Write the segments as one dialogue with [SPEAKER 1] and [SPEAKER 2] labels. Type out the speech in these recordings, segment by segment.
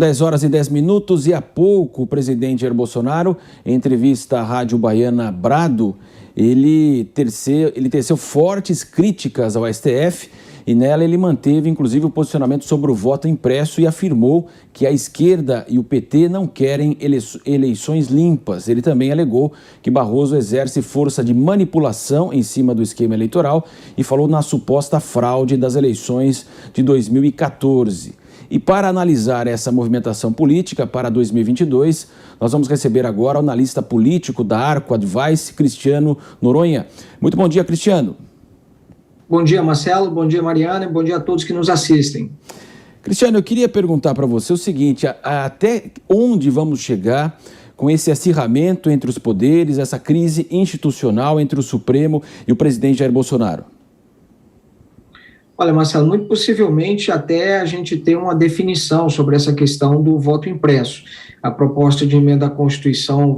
[SPEAKER 1] 10h10 e há pouco o presidente Jair Bolsonaro, em entrevista à Rádio Baiana Brado, ele teceu fortes críticas ao STF e nela ele manteve inclusive o posicionamento sobre o voto impresso e afirmou que a esquerda e o PT não querem eleições limpas. Ele também alegou que Barroso exerce força de manipulação em cima do esquema eleitoral e falou na suposta fraude das eleições de 2014. E para analisar essa movimentação política para 2022, nós vamos receber agora o analista político da Arco Advice, Cristiano Noronha. Muito bom dia, Cristiano.
[SPEAKER 2] Bom dia, Marcelo. Bom dia, Mariana. E bom dia a todos que nos assistem.
[SPEAKER 1] Cristiano, eu queria perguntar para você o seguinte, até onde vamos chegar com esse acirramento entre os poderes, essa crise institucional entre o Supremo e o presidente Jair Bolsonaro?
[SPEAKER 2] Olha, Marcelo, muito possivelmente até a gente ter uma definição sobre essa questão do voto impresso. A proposta de emenda à Constituição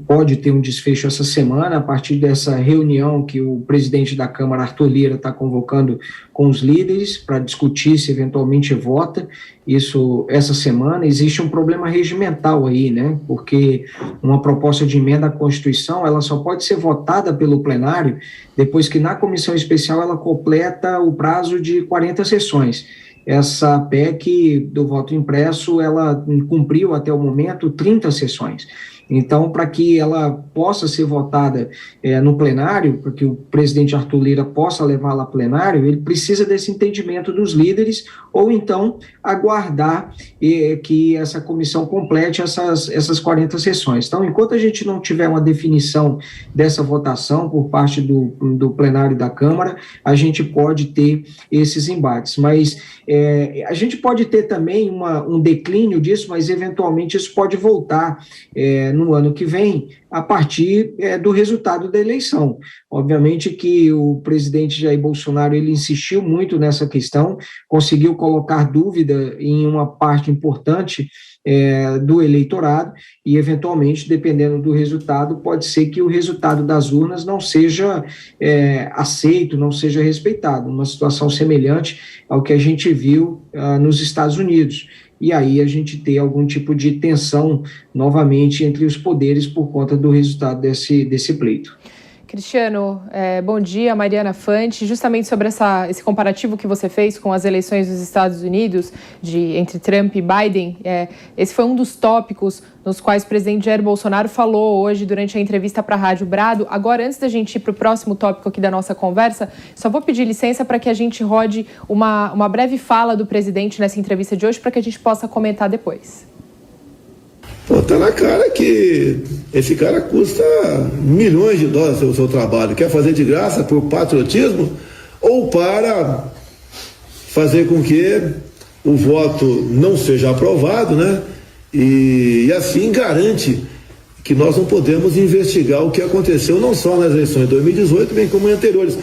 [SPEAKER 2] pode ter um desfecho essa semana, a partir dessa reunião que o presidente da Câmara, Arthur Lira, está convocando com os líderes para discutir se eventualmente vota isso essa semana. Existe um problema regimental aí, né? Porque uma proposta de emenda à Constituição, ela só pode ser votada pelo plenário depois que na comissão especial ela completa o prazo de 40 sessões. Essa PEC do voto impresso, ela cumpriu até o momento 30 sessões. Então, para que ela possa ser votada no plenário, para que o presidente Arthur Lira possa levá-la a plenário, ele precisa desse entendimento dos líderes, ou então aguardar que essa comissão complete essas 40 sessões. Então, enquanto a gente não tiver uma definição dessa votação por parte do plenário da Câmara, a gente pode ter esses embates. Mas a gente pode ter também um declínio disso, mas eventualmente isso pode voltar no ano que vem, a partir do resultado da eleição. Obviamente que o presidente Jair Bolsonaro, ele insistiu muito nessa questão, conseguiu colocar dúvida em uma parte importante do eleitorado e, eventualmente, dependendo do resultado, pode ser que o resultado das urnas não seja aceito, não seja respeitado, uma situação semelhante ao que a gente viu nos Estados Unidos. E aí a gente ter algum tipo de tensão novamente entre os poderes por conta do resultado desse pleito.
[SPEAKER 3] Cristiano, bom dia, Mariana Fante. Justamente sobre esse comparativo que você fez com as eleições dos Estados Unidos, entre Trump e Biden, esse foi um dos tópicos nos quais o presidente Jair Bolsonaro falou hoje durante a entrevista para a Rádio Brado. Agora, antes da gente ir para o próximo tópico aqui da nossa conversa, só vou pedir licença para que a gente rode uma breve fala do presidente nessa entrevista de hoje para que a gente possa comentar depois.
[SPEAKER 4] Pô, tá na cara que esse cara custa milhões de dólares o seu trabalho. Quer fazer de graça por patriotismo ou para fazer com que o voto não seja aprovado, né? E assim garante que nós não podemos investigar o que aconteceu não só nas eleições de 2018, bem como em anteriores.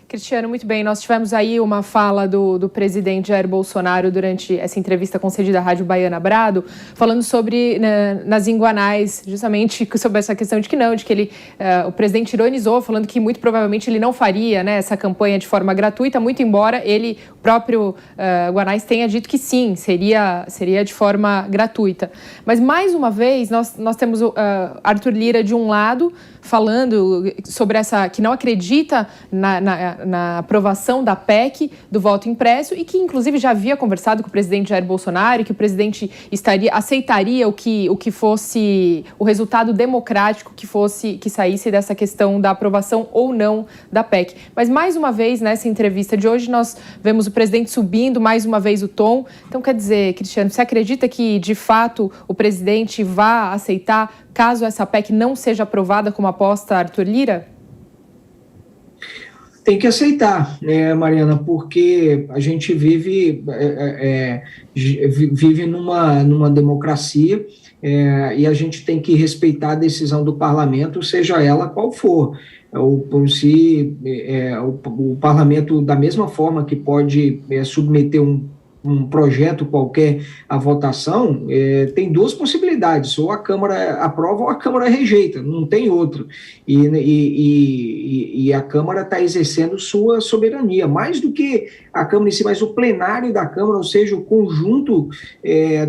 [SPEAKER 3] Cristiano, muito bem. Nós tivemos aí uma fala do presidente Jair Bolsonaro durante essa entrevista concedida à Rádio Baiana Brado, falando sobre, nas iguanais, justamente sobre essa questão de que o presidente ironizou, falando que muito provavelmente ele não faria, né, essa campanha de forma gratuita, muito embora ele, o próprio Guanais, tenha dito que sim, seria de forma gratuita. Mas, mais uma vez, nós temos o Arthur Lira de um lado, falando sobre que não acredita na aprovação da PEC do voto impresso e que, inclusive, já havia conversado com o presidente Jair Bolsonaro e que o presidente aceitaria o que fosse o resultado democrático que saísse dessa questão da aprovação ou não da PEC. Mas, mais uma vez, nessa entrevista de hoje, nós vemos o presidente subindo mais uma vez o tom. Então, quer dizer, Cristiano, você acredita que, de fato, o presidente vá aceitar caso essa PEC não seja aprovada, como aposta Arthur Lira?
[SPEAKER 2] Tem que aceitar, né, Mariana, porque a gente vive numa democracia e a gente tem que respeitar a decisão do parlamento, seja ela qual for. O parlamento, da mesma forma que pode submeter um um projeto qualquer à votação, tem duas possibilidades, ou a Câmara aprova ou a Câmara rejeita, não tem outro. E a Câmara está exercendo sua soberania, mais do que a Câmara em si, mas o plenário da Câmara, ou seja, o conjunto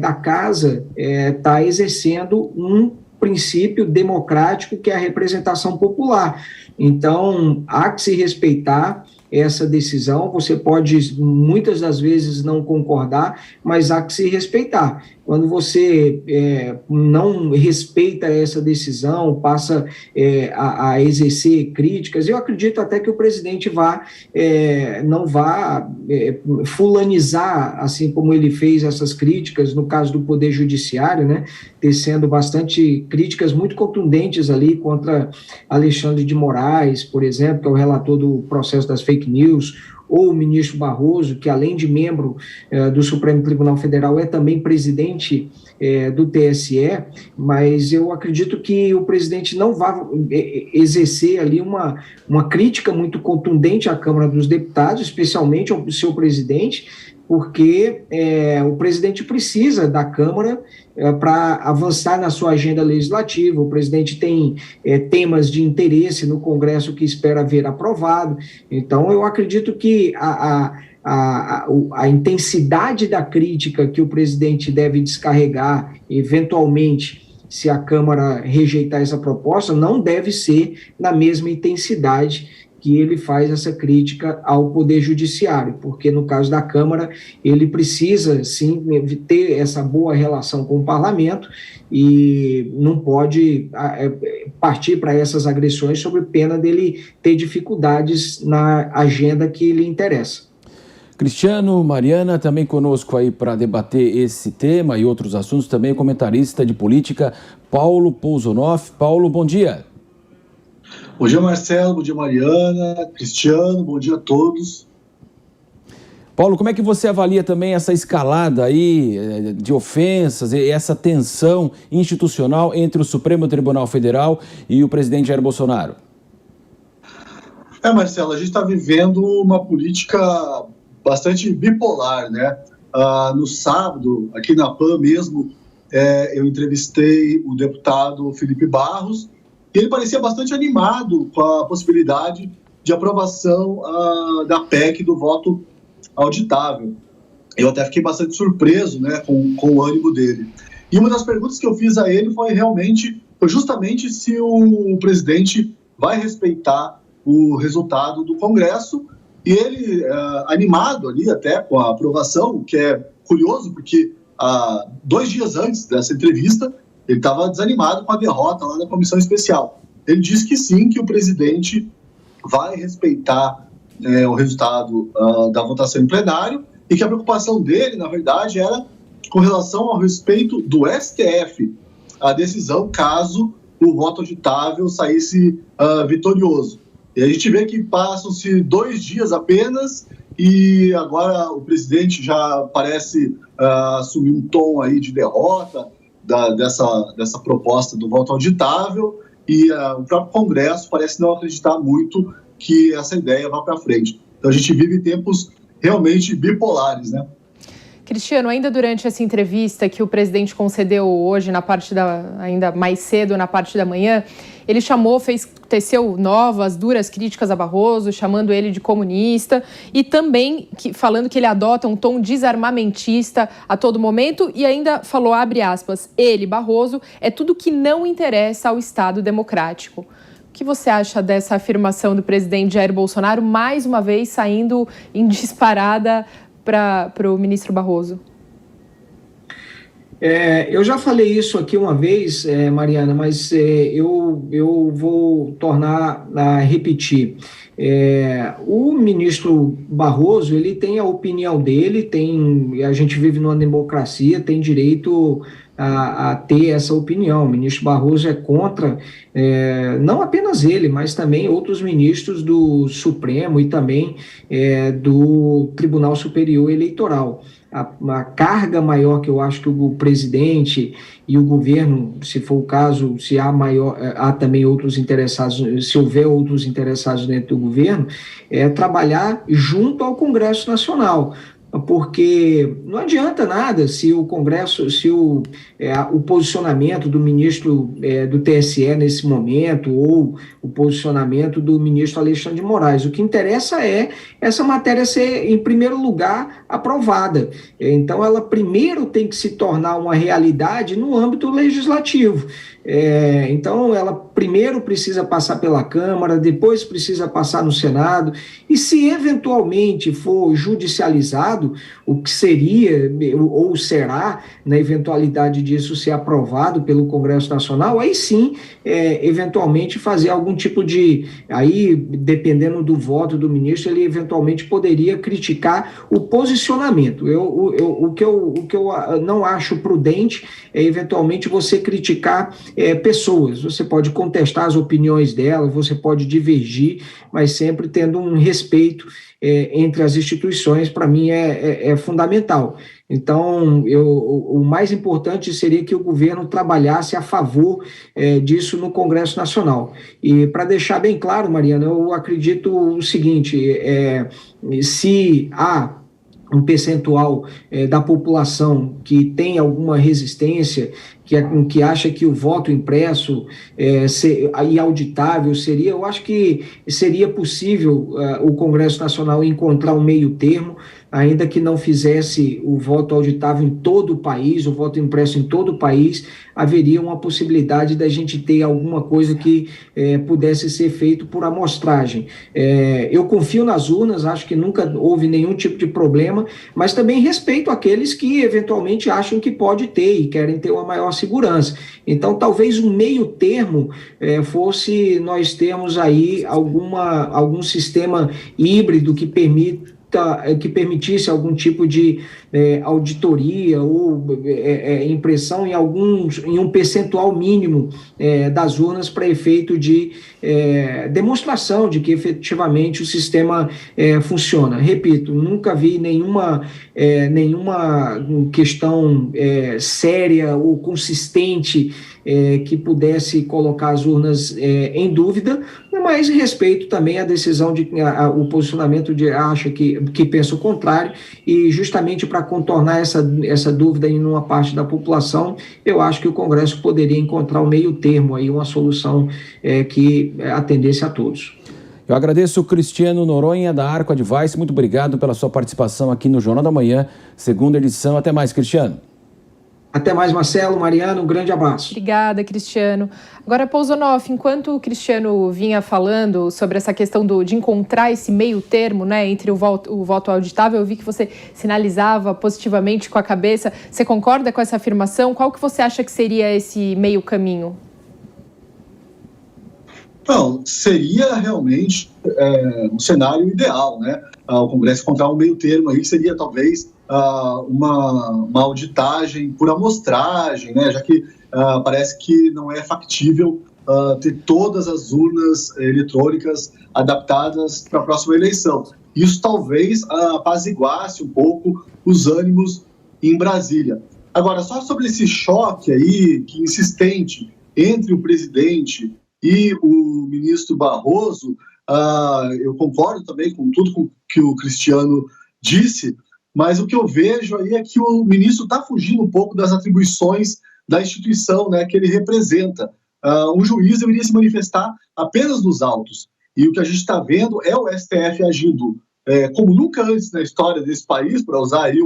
[SPEAKER 2] da Casa, está exercendo um princípio democrático que é a representação popular. Então, há que se respeitar essa decisão. Você pode, muitas das vezes, não concordar, mas há que se respeitar. Quando você não respeita essa decisão, passa a exercer críticas, eu acredito até que o presidente não vá fulanizar, assim como ele fez essas críticas, no caso do Poder Judiciário, né, tecendo bastante críticas muito contundentes ali contra Alexandre de Moraes, por exemplo, que é o relator do processo das fake news, ou o ministro Barroso, que além de membro do Supremo Tribunal Federal, é também presidente do TSE, mas eu acredito que o presidente não vai exercer ali uma crítica muito contundente à Câmara dos Deputados, especialmente ao seu presidente, porque o presidente precisa da Câmara para avançar na sua agenda legislativa. O presidente tem temas de interesse no Congresso que espera ver aprovado. Então, eu acredito que a intensidade da crítica que o presidente deve descarregar, eventualmente, se a Câmara rejeitar essa proposta, não deve ser na mesma intensidade que ele faz essa crítica ao Poder Judiciário, porque no caso da Câmara, ele precisa, sim, ter essa boa relação com o Parlamento e não pode partir para essas agressões sob pena dele ter dificuldades na agenda que lhe interessa.
[SPEAKER 1] Cristiano, Mariana, também conosco aí para debater esse tema e outros assuntos, também o comentarista de política, Paulo Pousonoff. Paulo, bom dia.
[SPEAKER 5] Bom dia, Marcelo, bom dia, Mariana, Cristiano, bom dia a todos.
[SPEAKER 1] Paulo, como é que você avalia também essa escalada aí de ofensas e essa tensão institucional entre o Supremo Tribunal Federal e o presidente Jair Bolsonaro?
[SPEAKER 5] Marcelo, a gente está vivendo uma política bastante bipolar, né? No sábado, aqui na PAN mesmo, eu entrevistei o deputado Felipe Barros, e ele parecia bastante animado com a possibilidade de aprovação da PEC do voto auditável. Eu até fiquei bastante surpreso, né, com o ânimo dele. E uma das perguntas que eu fiz a ele foi justamente se o presidente vai respeitar o resultado do Congresso, e ele, animado ali até com a aprovação, que é curioso, porque 2 dias antes dessa entrevista, ele estava desanimado com a derrota lá na comissão especial. Ele disse que sim, que o presidente vai respeitar o resultado da votação em plenário e que a preocupação dele, na verdade, era com relação ao respeito do STF, a decisão caso o voto auditável saísse vitorioso. E a gente vê que passam-se 2 dias apenas e agora o presidente já parece assumir um tom aí de derrota dessa proposta do voto auditável, e o próprio Congresso parece não acreditar muito que essa ideia vá para frente. Então a gente vive tempos realmente bipolares, né?
[SPEAKER 3] Cristiano, ainda durante essa entrevista que o presidente concedeu hoje, ainda mais cedo, na parte da manhã, ele teceu novas, duras críticas a Barroso, chamando ele de comunista e também falando que ele adota um tom desarmamentista a todo momento e ainda falou, abre aspas, ele, Barroso, é tudo que não interessa ao Estado democrático. O que você acha dessa afirmação do presidente Jair Bolsonaro, mais uma vez saindo em disparada para o ministro Barroso?
[SPEAKER 2] Eu já falei isso aqui uma vez, Mariana, mas eu vou tornar a repetir. O ministro Barroso, ele tem a opinião dele, a gente vive numa democracia, tem direito a ter essa opinião. O ministro Barroso é contra, não apenas ele, mas também outros ministros do Supremo e também do Tribunal Superior Eleitoral. A carga maior que eu acho que o presidente e o governo, se for o caso, se há também outros interessados, se houver outros interessados dentro do governo, é trabalhar junto ao Congresso Nacional, porque não adianta nada se o Congresso, se o posicionamento do ministro do TSE nesse momento, ou o posicionamento do ministro Alexandre de Moraes. O que interessa é essa matéria ser, em primeiro lugar, aprovada. Então, ela primeiro tem que se tornar uma realidade no âmbito legislativo. Então, ela primeiro precisa passar pela Câmara, depois precisa passar no Senado, e se eventualmente for judicializado, o que seria ou será, na eventualidade disso ser aprovado pelo Congresso Nacional, aí sim, eventualmente fazer algum tipo de, aí dependendo do voto do ministro, ele eventualmente poderia criticar o posicionamento. O que eu não acho prudente é eventualmente você criticar pessoas. Você pode contestar as opiniões dela, você pode divergir, mas sempre tendo um respeito entre as instituições, para mim é fundamental. Então, o mais importante seria que o governo trabalhasse a favor disso no Congresso Nacional. E para deixar bem claro, Mariana, eu acredito o seguinte, se há um percentual da população que tem alguma resistência, que acha que o voto impresso e auditável seria, eu acho que seria possível o Congresso Nacional encontrar um meio termo, ainda que não fizesse o voto auditável em todo o país, o voto impresso em todo o país, haveria uma possibilidade da gente ter alguma coisa que pudesse ser feito por amostragem. Eu confio nas urnas, acho que nunca houve nenhum tipo de problema, mas também respeito aqueles que eventualmente acham que pode ter e querem ter uma maior segurança. Então, talvez um meio termo fosse nós termos aí algum sistema híbrido que permitisse algum tipo de auditoria ou impressão em um percentual mínimo das urnas para efeito de demonstração de que efetivamente o sistema funciona. Repito, nunca vi nenhuma questão séria ou consistente que pudesse colocar as urnas em dúvida, mas respeito também a decisão o posicionamento que pensa o contrário, e justamente para contornar essa dúvida em uma parte da população, eu acho que o Congresso poderia encontrar um meio termo, aí, uma solução que atendesse a todos.
[SPEAKER 1] Eu agradeço o Cristiano Noronha, da Arco Advice. Muito obrigado pela sua participação aqui no Jornal da Manhã, segunda edição. Até mais, Cristiano.
[SPEAKER 2] Até mais, Marcelo, Mariana, um grande abraço.
[SPEAKER 3] Obrigada, Cristiano. Agora, Pousonoff, enquanto o Cristiano vinha falando sobre essa questão de encontrar esse meio termo, né, entre o voto auditável, eu vi que você sinalizava positivamente com a cabeça. Você concorda com essa afirmação? Qual que você acha que seria esse meio caminho?
[SPEAKER 5] Não, seria realmente um cenário ideal, né? O Congresso encontrar um meio termo aí, seria talvez uma auditagem por amostragem, né? Já que parece que não é factível ter todas as urnas eletrônicas adaptadas para a próxima eleição. Isso talvez apaziguasse um pouco os ânimos em Brasília. Agora, só sobre esse choque aí, que insistente, entre o presidente e o ministro Barroso, eu concordo também com tudo que o Cristiano disse, mas o que eu vejo aí é que o ministro está fugindo um pouco das atribuições da instituição, né, que ele representa. Um juiz deveria se manifestar apenas nos autos, e o que a gente está vendo é o STF agindo como nunca antes na história desse país, para usar aí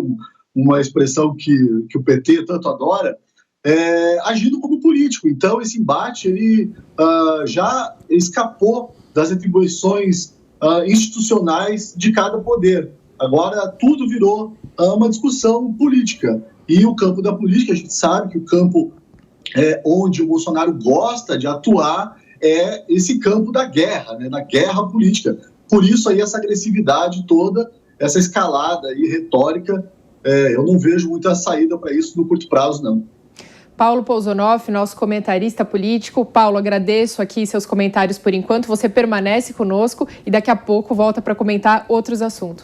[SPEAKER 5] uma expressão que o PT tanto adora, agindo como político. Então, esse embate ele já escapou das atribuições institucionais de cada poder. Agora, tudo virou uma discussão política. E o campo da política, a gente sabe que o campo onde o Bolsonaro gosta de atuar é esse campo da guerra, né, da guerra política. Por isso, aí, essa agressividade toda, essa escalada aí, retórica, eu não vejo muita saída para isso no curto prazo, não.
[SPEAKER 3] Paulo Pousonoff, nosso comentarista político. Paulo, agradeço aqui seus comentários por enquanto. Você permanece conosco e daqui a pouco volta para comentar outros assuntos.